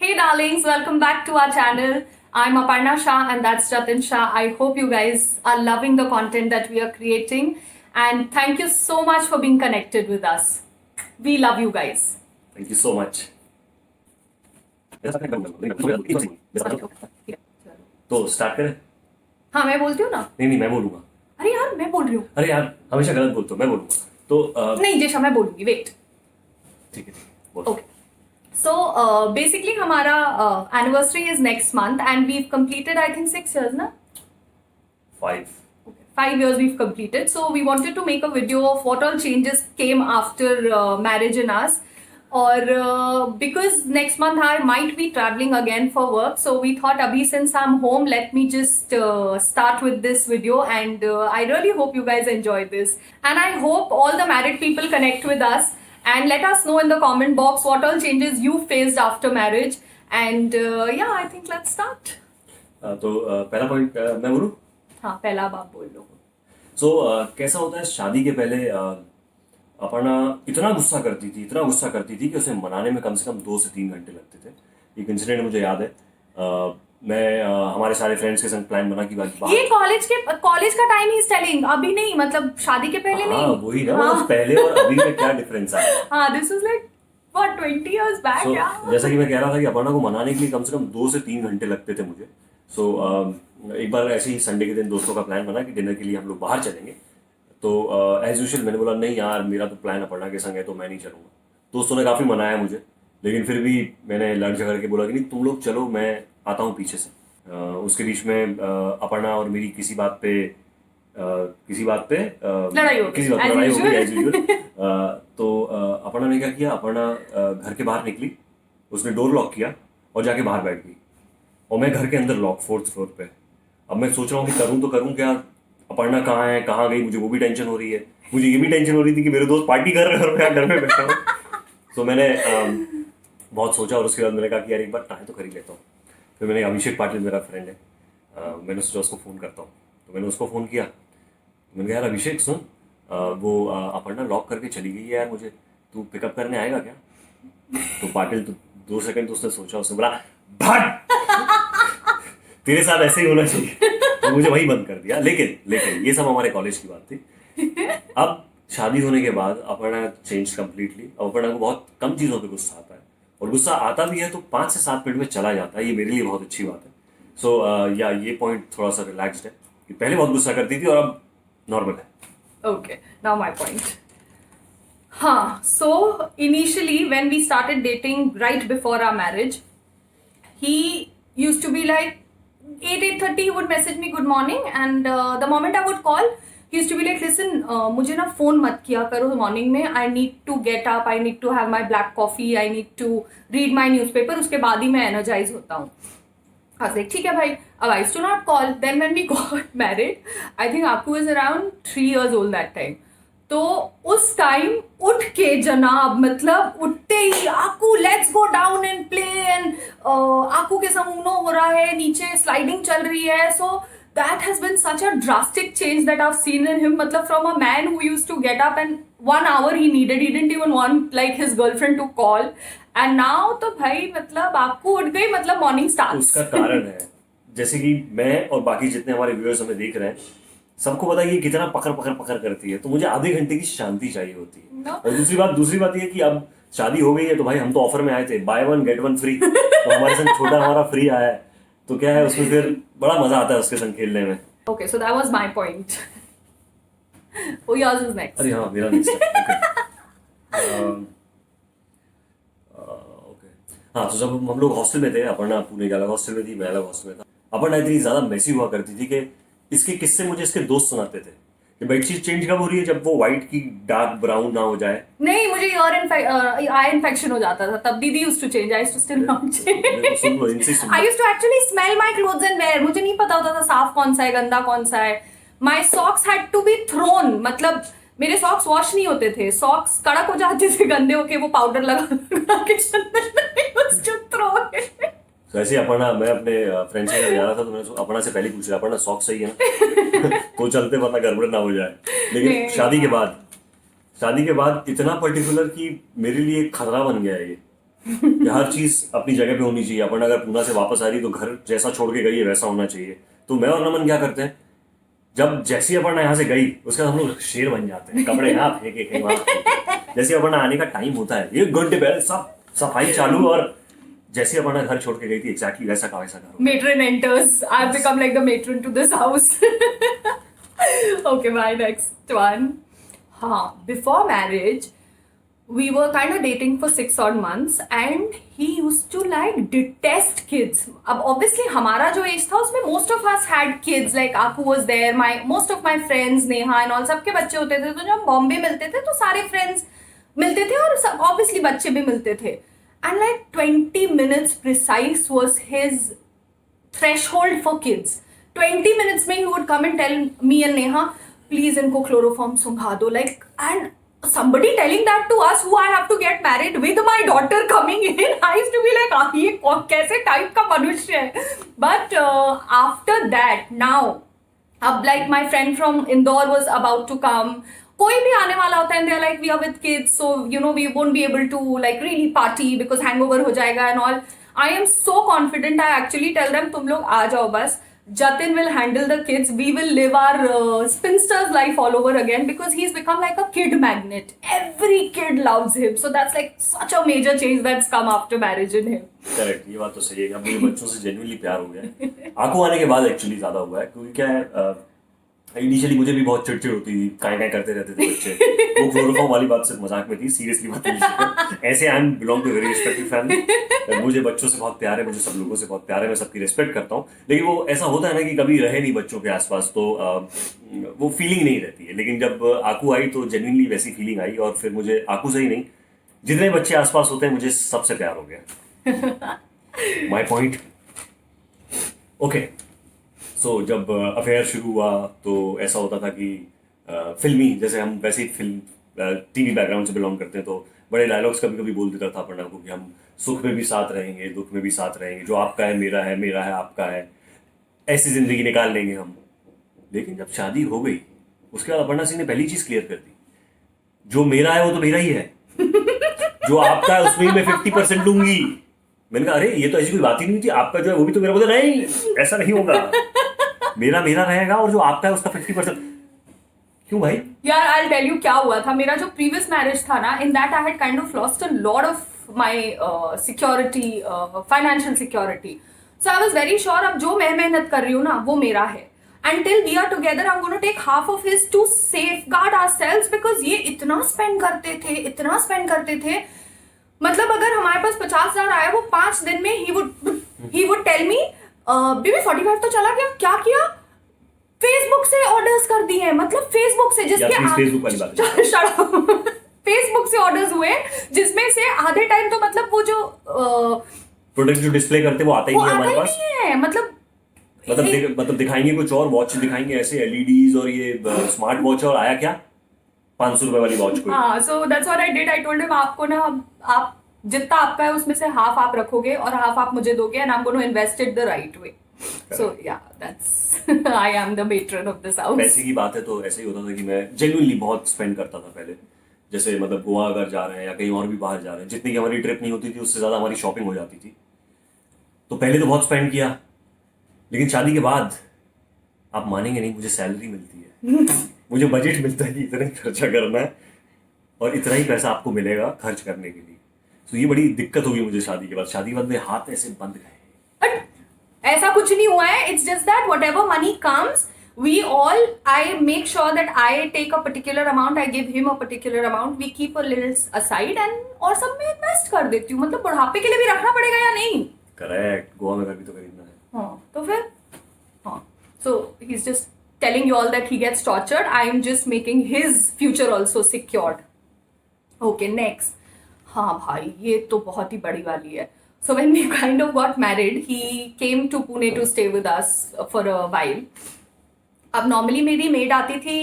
Hey darlings, welcome back to our channel. I'm Aparna Shah and that's Jatin Shah. I hope you guys are loving the content that we are creating and thank you so much for being connected with us. We love you guys. Thank you so much. तो start करें? हाँ मैं बोलती हूँ ना? नहीं मैं बोलूंगा. अरे यार मैं बोल रही हूँ. अरे यार हमेशा गलत बोलते हो. मैं बोलूंगा. तो नहीं जेशा मैं बोलूंगी. वेट. ठीक है. Okay. So basically हमारा anniversary is next month and we've completed I think 6 years ना? 5. 5 years we've completed. So we wanted to make a video of what all changes came after marriage in us. Or because next month I might be traveling again for work, so we thought abhi since I'm home, let me just start with this video and I really hope you guys enjoy this. And I hope all the married people connect with us and let us know in the comment box what all changes you faced after marriage. And yeah, I think let's start. तो पहला point मैं बोलूं? हाँ पहला आप बोल लो. So कैसा होता है शादी के पहले अपर्णा इतना गुस्सा करती थी कि उसे मनाने में कम से कम 2 से 3 घंटे लगते थे. एक इंसिडेंट मुझे याद है. मैं हमारे सारे फ्रेंड्स के संग प्लान बना की बात. ये कॉलेज का टाइम ही टेलिंग, अभी नहीं, मतलब शादी के पहले नहीं. वही ना. हाँ. पहले और अभी में क्या डिफरेंस है. हाँ this was like what 20 years back. So, जैसा कि मैं कह रहा था कि अपर्णा को मनाने के लिए कम से कम 2 से 3 घंटे लगते थे मुझे. सो एक बार ऐसे ही संडे के दिन दोस्तों का प्लान बना कि डिनर के लिए हम लोग बाहर चलेंगे. तो एज यूजुअल मैंने बोला नहीं यार मेरा तो प्लान अपर्णा के संग है तो मैं नहीं चलूँगा. दोस्तों ने काफ़ी मनाया मुझे, लेकिन फिर भी मैंने लड़ झगड़ के बोला कि नहीं तुम लोग चलो, मैं आता हूँ पीछे से. उसके बीच में अपर्णा और मेरी किसी बात पे लड़ाई हो गई एज यूजुअल. तो अपर्णा ने क्या किया, अपर्णा घर के बाहर निकली, उसने डोर लॉक किया और जाके बाहर बैठ गई और मैं घर के अंदर लॉक 4th फ्लोर पे. अब मैं सोच रहा हूँ कि करूँ तो करूँ क्या, अपर्णा कहाँ है, कहाँ गई, मुझे वो भी टेंशन हो रही है. मुझे ये भी टेंशन हो रही थी कि मेरे दोस्त पार्टी कर रहे हैं और मैं घर में बैठा हूँ. तो मैंने बहुत सोचा और उसके बाद मैंने कहा कि यार एक बार ट्राई तो कर ही लेता हूँ. फिर मैंने अभिषेक पाटिल मेरा फ्रेंड है, मैंने सोचा उसको फ़ोन करता हूँ. तो मैंने उसको फ़ोन किया. मैंने कहा यार अभिषेक सुन, वो अपर्णा लॉक करके चली गई है यार, मुझे तू पिकअप करने आएगा क्या. तो पाटिल तो 2 सेकंड तो उसने सोचा, उसने बोला भाग, तेरे साथ ऐसे ही होना चाहिए. तो मुझे वही बंद कर दिया. लेकिन ये सब हमारे कॉलेज की बात थी. अब शादी होने के बाद अपर्णा चेंज कम्प्लीटली. अपर्णा को बहुत कम चीज़ों पे गुस्सा आता है और गुस्सा आता भी है तो 5 से 7 मिनट में चला जाता है. ये मेरे लिए बहुत अच्छी बात है. सो या ये पॉइंट थोड़ा सा रिलैक्स्ड है कि पहले बहुत गुस्सा करती थी और अब नॉर्मल है. Okay, now my point. So initially when we started dating right before our marriage, he used to be like 8:30 he would message me good morning and the moment I would call he used to be like listen मुझे ना phone मत किया करो morning में, I need to get up, I need to have my black coffee, I need to read my newspaper, उसके बाद ही मैं energize होता हूँ. I was like ठीक है भाई. अब I used to not call. Then when we got married, I think Aku was around 3 years old that time. तो उस टाइम उठ के जनाब, मतलब उठते ही आकू let's go down and play and आकू के संग उनो हो रहा है, नीचे स्लाइडिंग चल रही है. So that has been such a drastic change that I have seen in him. मतलब from a man who used to get up and 1 hour he needed, he didn't even want like his girlfriend to call, and now तो भाई मतलब आकू उठ गई, मतलब morning start. उसका कारण है जैसे कि मैं और बाकी जितने हमारे व्यूअर्स हमें देख रहे हैं, सबको पता है कि कितना पकड़ करती है. तो मुझे आधे घंटे की शांति चाहिए होती है. No. और दूसरी बात ये कि अब शादी हो गई है तो भाई हम तो ऑफर में आए थे बाय 1 गेट 1 फ्री. तो हमारे संग छोटा हमारा फ्री आया है तो क्या है, उसमें फिर बड़ा मजा आता है उसके संग खेलने में. Okay, so that was my point. Oh, yours is next. अरे हाँ मेरा नेक्स्ट है. ओके. हाँ तो जब हम लोग हॉस्टल में थे, अपर्णा पुणे के अलग हॉस्टल में थी, मैं अलग हॉस्टल में था. अपर्णा इतनी ज्यादा मेसी हुआ करती थी कि इसके किस्से मुझे इसके दोस्त सुनाते थे कि बेडशीट चेंज कब हो रही है, जब वो व्हाइट की डार्क ब्राउन ना हो जाए. नहीं मुझे आई इन्फेक्शन हो जाता था तब दीदी used to change, I used to still not change. I used to actually smell my clothes and wear. मुझे नहीं पता होता था साफ कौन सा है गंदा कौन सा है. My socks had to be thrown, मतलब मेरे सॉक्स वॉश नहीं होते थे, सॉक्स कड़क हो जाते थे गंदे होके, वो पाउडर लगा के यूज्ड टू थ्रो इट. तो ऐसे ही अपर्णा, मैं अपने फ्रेंड्स के घर जा रहा था तो मैंने अपर्णा से पहले पूछ लिया अपर्णा सॉक्स सही है ना. तो चलते वरना गड़बड़ ना हो जाए. लेकिन शादी के बाद इतना पर्टिकुलर कि मेरे लिए खतरा बन गया है ये कि हर चीज अपनी जगह पे होनी चाहिए। अपन अगर पूना से वापस आ रही तो घर जैसा छोड़ के गई है वैसा होना चाहिए। तो मैं और नमन क्या करते हैं, जब जैसी अपर्णा यहाँ से गई उसके बाद हम लोग शेर बन जाते हैं, कपड़े यहाँ फेंके कहीं वहां फेंके। जैसे अपर्णा आने का टाइम होता है 1 घंटे पहले सब सफाई चालू, और जैसे अपर्णा घर छोड़ के गई थी एग्जैक्टली वैसा का वैसा घर। Matron enters. I've become like the matron to this house. Okay, my next one. Before marriage, we were kind of dating for 6 odd months and he used to like detest kids. अब obviously हमारा जो as था उसमें most of us had kids, like Aku was there, most of my friends, Neha and all, सबके बच्चे होते थे। तो जब हम बॉम्बे मिलते थे तो सारे friends मिलते थे और obviously बच्चे भी मिलते थे। And like 20 minutes precise was his threshold for kids. 20 minutes में he would come and tell me and Neha, please इनको chloroform सुंघा दो, like, and somebody telling that to us who I have to get married with my daughter coming in, I used to be like, ये कैसे type का मनुष्य है। But after that, now, अब like my friend from Indore was about to come, कोई भी आने वाला होता है and they're like, we are with kids, so you know we won't be able to like really party because hangover हो जाएगा and all. I am so confident. I actually tell them, तुम लोग आ जाओ बस. Jatin will handle the kids. We will live our spinster's life all over again because he's become like a kid magnet. Every kid loves him. So that's like such a major change that's come after marriage in him. Correct, ये बात तो सही है। अब मुझे बच्चों से genuinely प्यार हो गया है। आंखों आने के बाद एक्चुअली ज्यादा हुआ है, क्योंकि क्या है, इनिशियली मुझे भी बहुत चिड़चिड़ होती थी, काय करते रहते थे बच्चे। वो क्लोरोफॉर्म वाली बात सिर्फ मजाक में थी, सीरियसली बात नहीं। ऐसे I am belong to very respected family. मुझे बच्चों से बहुत प्यार है, मुझे सब लोगों से बहुत प्यार है, मैं सबकी रिस्पेक्ट करता हूँ। लेकिन वो ऐसा होता है ना कि कभी रहे नहीं बच्चों के आसपास तो वो फीलिंग नहीं रहती है। लेकिन जब आकू आई तो जेन्युइनली वैसी फीलिंग आई, और फिर मुझे आकू से ही नहीं, जितने बच्चे आसपास होते हैं मुझे सबसे प्यार हो गया। My point. ओके, सो जब अफेयर शुरू हुआ तो ऐसा होता था कि फिल्मी, जैसे हम वैसे ही फिल्म टीवी बैकग्राउंड से बिलोंग करते हैं, तो बड़े डायलॉग्स कभी कभी बोल देता था अपना को कि हम सुख में भी साथ रहेंगे, दुख में भी साथ रहेंगे, जो आपका है मेरा है, मेरा है आपका है, ऐसी जिंदगी निकाल लेंगे हम। लेकिन जब शादी हो गई उसके बाद अपर्णा सिंह ने पहली चीज क्लियर कर दी, जो मेरा है वो तो मेरा ही है, जो आपका है उसमें मैं 50% लूंगी। मैंने कहा अरे ये तो ऐसी कोई बात ही नहीं थी, आपका जो है वो भी तो मेरा। बोला नहीं, ऐसा नहीं होगा, मेरा मेरा रहेगा और जो आपका है उसका 50%। क्यों भाई? यार आई विल टेल यू क्या हुआ था। मेरा जो प्रीवियस मैरिज था ना, in that I had kind of lost a lot of my security, financial security. So I was very sure अब जो मैं मेहनत कर रही हूँ ना वो मेरा है, until we are together I'm going to take half of his to safeguard ourselves, because ये इतना स्पेंड करते थे। मतलब अगर हमारे पास 50,000 आया, वो 5 दिन में he would tell me, baby 45 तो चला गया, क्या किया? फेसबुक से ऑर्डर्स कर दिए, मतलब फेसबुक से, जिसके फेसबुक वाली बात फेसबुक से ऑर्डर्स हुए, जिसमें से आधे टाइम तो मतलब वो जो प्रोडक्ट जो डिस्प्ले करते वो आता ही नहीं हमारे पास है। मतलब दिखाएंगे कुछ और, वॉच दिखाएंगे ऐसे एलईडीज और ये स्मार्ट वॉच, और आया क्या 500 रुपए वाली वॉच कोई। हाँ, so that's what I did. I told him आपको ना, आप जितना आपका है उसमें से हाफ आप रखोगे और हाफ आप मुझे दोगे, and I am going to invest it the right way. So yeah that's I am the matron of this house. पैसे की बात है तो ऐसे ही होता था कि मैं जेन्युइनली बहुत स्पेंड करता था पहले। जैसे मतलब गोवा अगर जा रहे हैं या कहीं और भी बाहर जा रहे हैं, जितनी की हमारी ट्रिप नहीं होती थी उससे ज्यादा हमारी शॉपिंग हो जाती थी। तो पहले तो बहुत स्पेंड किया, लेकिन शादी के बाद आप मानेंगे नहीं, मुझे सैलरी मिलती है, मुझे बजट मिलता है कि इतना ही खर्चा करना है और इतना ही पैसा आपको मिलेगा खर्च करने के लिए। तो ये बड़ी दिक्कत हुई मुझे शादी के बाद। शादी के बाद मेरे हाथ ऐसे बंद गए। ऐसा कुछ नहीं हुआ है। It's just that whatever money comes, we all, I make sure that I take a particular amount, I give him a particular amount, we keep a little aside and और सब में इन्वेस्ट कर देती हूँ। मतलब बुढ़ापे के लिए भी रखना पड़ेगा या नहीं? करेक्ट, गोवा में घर भी तो खरीदना है। हाँ, तो फिर हाँ, so he's just telling you all that he gets tortured. I am just making his future also secured. Okay, next. हाँ भाई, ये तो बहुत ही बड़ी वाली है। So when we kind of got married, he came to Pune to stay with us for a while. अब normally मेरी मेड आती थी,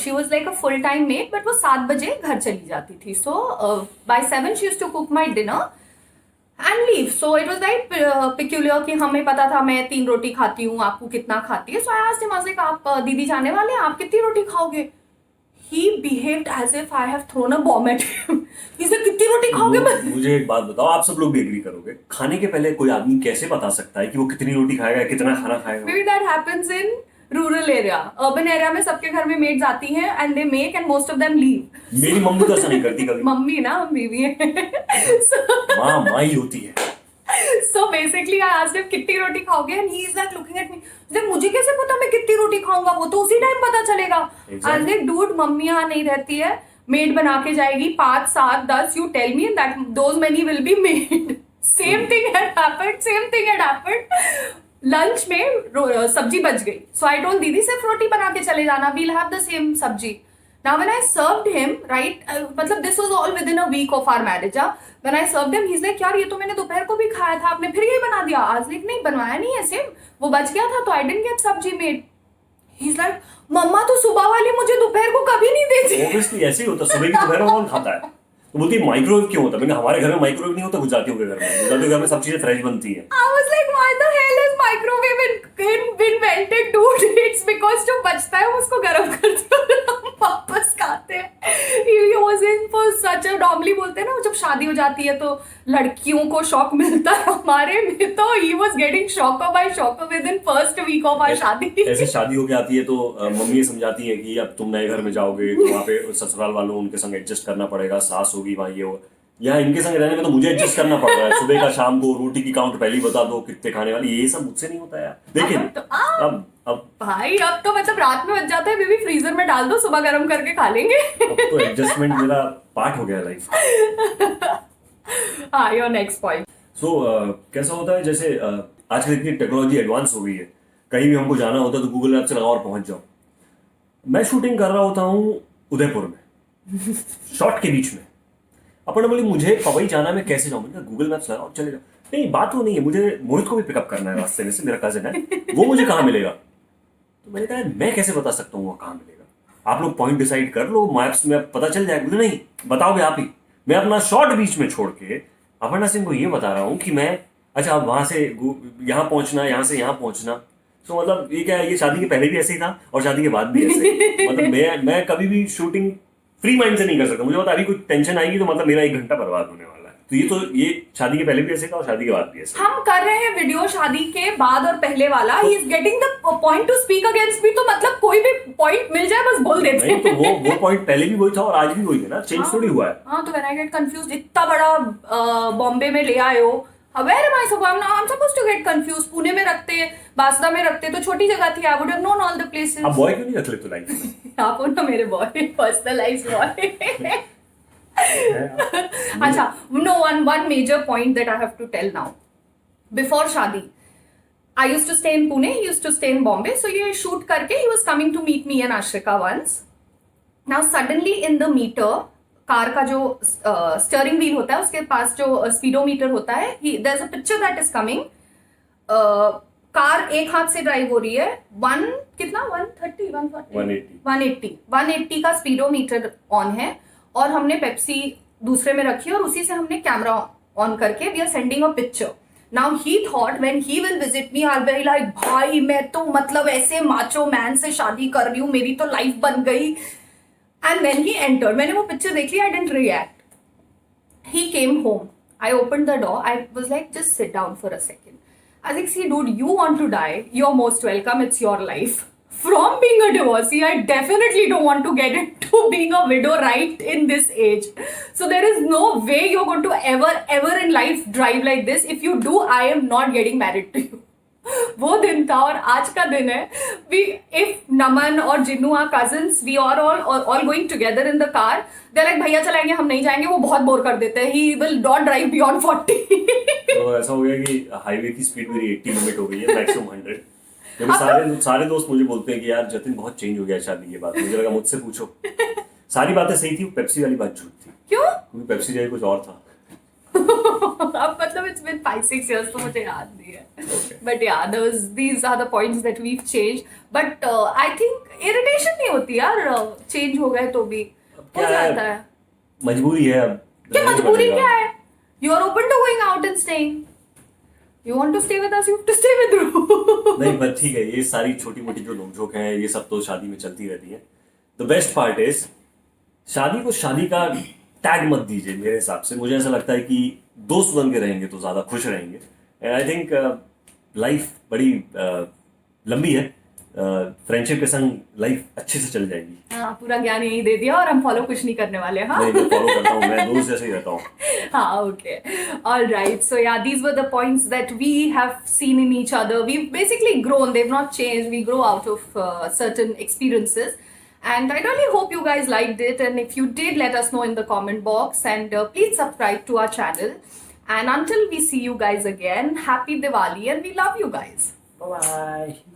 she was like a full time maid, but वो 7 बजे घर चली जाती थी। So by 7 she used to cook my dinner and leave. So it was like peculiar कि हमें पता था मैं 3 रोटी खाती हूँ, आपको कितना खाती है। सो आई आस्क्ड हिम, लाइक आप दीदी जाने वाले हैं, आप कितनी रोटी खाओगे? he behaved as if I have thrown a bomb at him. He said, कितनी रोटी खाओगे? मुझे एक बात बताओ, आप सब लोग भी एग्री करोगे, खाने के पहले कोई आदमी कैसे बता सकता है कि वो कितनी रोटी खाएगा, कितना खाना खाएगा? Maybe that happens in rural area. Urban area में सबके घर में maids आती हैं and they make and most of them leave. मेरी मम्मी तो ऐसा नहीं करती कभी। मम्मी ना, हम बीवी हैं। माँ ही होती है। So basically I asked him कितनी रोटी खाओगे and he is like looking at me. मुझे कैसे पता मैं कितनी रोटी खाऊंगा, वो तो उसी टाइम पता चलेगा। I was like, dude, mummy यहाँ नहीं रहती है, मेड बना के जाएगी 5, 7, 10, you tell me that those many will be made. Same thing had happened. Lunch में सब्जी बच गई, so I told दीदी सिर्फ रोटी बना के चले जाना, we'll have the same सब्जी. Now when I served him, right, मतलब this was all within a week of our marriage. When I served him, he's like, यार ये तो मैंने दोपहर को भी खाया था, आपने फिर यही बना दिया? आज like, नहीं बनवाया नहीं है, सेम वो बच गया था तो I didn't get सब्जी made. He's like, मम्मा तो सुबह वाली मुझे दोपहर को कभी नहीं देती। Obviously ऐसे ही होता, सुबह की दोपहर में कौन खाता है? तो बोलती है माइक्रोवेव क्यों होता है? मैंने हमारे घर में माइक्रोवेव नहीं होता, गुजरातियों के घर में सब चीजें फ्रेश बनती है। I was like, why the hell is microwave invented, dude? It's because जो बचता है उसको गर्म करते हैं और हम वापस खाते हैं। He was in for such a, normally बोलते हैं ना जब शादी हो जाती है तो लड़कियों को शॉक मिलता है, हमारे में तो he was getting shocker by shocker within first week of our शादी। ऐसे शादी होके आती है तो मम्मी समझाती है कि अब तुम नए घर में जाओगे तो वहाँ पे ससुराल वालों उनके संग एडजस्ट करना पड़ेगा, सास होगी वहाँ ये होगा। यहाँ इनके संग रहने में तो मुझे एडजस्ट करना पड़ रहा है, सुबह का शाम को रोटी की काउंट पहले ही बता दो कितने खाने वाली, ये सब मुझसे नहीं होता यार। लेकिन अब भाई अब तो मतलब रात में बच जाता है, बेबी फ्रीजर में डाल दो, सुबह गर्म करके खा लेंगे। अब तो एडजस्टमेंट मेरा पार्ट हो गया लाइफ। हाँ, योर नेक्स्ट पॉइंट। सो कैसा होता है, जैसे आजकल इतनी टेक्नोलॉजी एडवांस हो गई है, कहीं भी हमको जाना होता है तो गूगल मैप से लगाओ और पहुंच जाओ। मैं शूटिंग कर रहा होता हूँ उदयपुर में, शॉट के बीच में, अपन बोली मुझे पवई जाना, मैं कैसे जाऊँ? मैंने गूगल मैप्स लगाओ चले जाओ। नहीं बात वो नहीं है, मुझे मोहित को भी पिकअप करना है रास्ते में से, मेरा कजिन है, वो मुझे कहाँ मिलेगा? तो मैंने कहा मैं कैसे बता सकता हूँ वो कहाँ मिलेगा? आप लोग पॉइंट डिसाइड कर लो, मैप्स में पता चल जाएगा। बोले नहीं बताओगे आप ही। मैं अपना शॉर्ट बीच में छोड़ के अपर्णा सिंह को ये बता रहा हूँ कि मैं, अच्छा अब वहाँ से यहाँ पहुँचना, यहाँ से यहाँ पहुँचना। तो मतलब ये क्या है, ये शादी के पहले भी ऐसे ही था और शादी के बाद भी ऐसे। मतलब मैं कभी भी शूटिंग फ्री माइंड से नहीं कर सकता। मुझे पता अभी कोई टेंशन आएगी तो मतलब मेरा 1 घंटा बर्बाद होने वाला है। तो ये शादी के पहले भी ऐसे था और शादी के बाद भी ऐसे। हम कर रहे हैं वीडियो शादी के बाद और पहले वाला, he is getting the point two speak against me. तो मतलब कोई भी पॉइंट मिल जाए बस बोल देते हैं। तो वो पॉइंट पहले भी वही था और आज भी वही है ना, चेंज थोड़ी हुआ है। हाँ, तो व्हेन आई गेट कंफ्यूज्ड, इतना बड़ा बॉम्बे में ले आए हो, where am I supposed to get confused? Pune में रखते, बासदा में रखते तो छोटी जगह थी, I would have known all the places. अब बॉय क्यों नहीं रख लेते लाइफ में? आप हो ना मेरे बॉय, पर्सनलाइज्ड बॉय। अच्छा, no, one major point that I have to tell now. Before शादी, I used to stay in Pune, he used to stay in Bombay. So ये shoot करके he was coming to meet me and Ashrika once. Now suddenly in the meter, car का जो steering wheel होता है उसके पास जो speedometer होता है, there's a picture that is coming. Car एक हाथ से ड्राइव हो रही है, 130, 180 का स्पीडोमीटर ऑन है और हमने पेप्सी दूसरे में रखी और उसी से हमने कैमरा ऑन करके we are sending a picture. Now he thought when he will visit me I will be like, भाई मैं तो मतलब ऐसे माचो मैन से शादी कर रही हूँ, मेरी तो लाइफ बन गई। एंड व्हेन ही एंटर्ड, मैंने वो पिक्चर देख ली, I didn't react. He came home, I opened the door, I was like just sit down for a second. I like, see dude, you want to die, you are most welcome, it's your life. From being a divorcee, I definitely don't want to get into being a widow right in this age. So there is no way you're going to ever in life drive like this. If you do, I am not getting married to you. वो दिन था और आज का दिन है। If Naman और Jinnu are cousins, we are all going together in the car. They're like, भैया चलाएंगे, हम नहीं जाएंगे, वो बहुत बोर कर देते हैं। He will not drive beyond 40. तो ऐसा हो गया कि हाईवे की स्पीड मेरी 80 लिमिट हो गई है, मैक्सिमम 100। सारे दोस्त मुझे बोलते हैं कि यार जतिन बहुत चेंज हो गया शादी के बाद। मुझे लगा मुझसे पूछो, सारी बातें सही थी, पेप्सी वाली बात झूठ थी। क्यों? क्योंकि पेप्सी जगह कुछ और था। अब मतलब it's been 5-6 years तो मुझे याद नहीं है। But yeah, these are the points that we've changed. But I think irritation नहीं होती यार, change हो गए तो भी हो जाता है। मजबूरी है अब। क्या मजबूरी क्या है? You are open to going out and staying. You want to stay with us, you have to stay with us. नहीं बस ठीक है, ये सारी छोटी मोटी जो नोकझोंक हैं ये सब तो शादी में चलती रहती है। द बेस्ट पार्ट इज शादी को शादी का टैग मत दीजिए। मेरे हिसाब से मुझे ऐसा लगता है कि दोस्त बन के रहेंगे तो ज़्यादा खुश रहेंगे। एंड आई थिंक लाइफ बड़ी लंबी है, फ्रेंडशिप के संग लाइफ अच्छे से चल जाएगी। हाँ, पूरा ज्ञान यही दे दिया और हम फॉलो कुछ नहीं करने वाले। हाँ, नहीं, मैं फॉलो करता हूँ, मैं दोस्त जैसे ही रहता हूँ। okay. All right. So yeah, these were the points that we have seen in each other. We've basically grown. They've not changed. We grow out of certain experiences. And I really hope you guys liked it. And if you did, let us know in the comment box. And please subscribe to our channel. And until we see you guys again, happy Diwali and we love you guys. Bye bye.